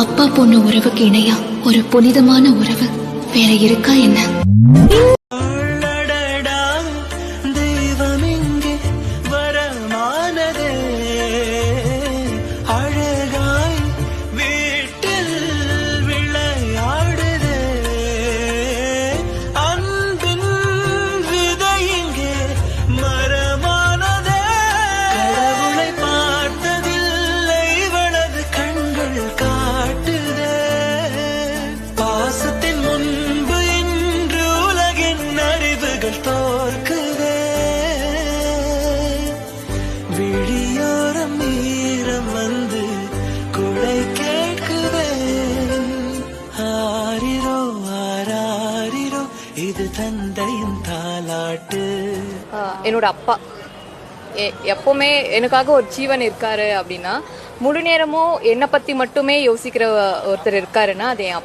அப்பா பொண்ணு உறவுக்கு இணையா ஒரு புனிதமான உறவு வேற இருக்கா என்ன? விழியோரம் நீரம் வந்து குடை கேட்குதே ஆரிரோ ஆராரிரோ இது தந்தையின் தாலாட்டு. என்னோட அப்பா எப்பவுமே எனக்காக ஒரு ஜீவன் இருக்காரு அப்படின்னா, முழு நேரமும் என்னை பத்தி மட்டுமே யோசிக்கிற ஒருத்தர் இருக்காருன்னா அது என் அப்பா.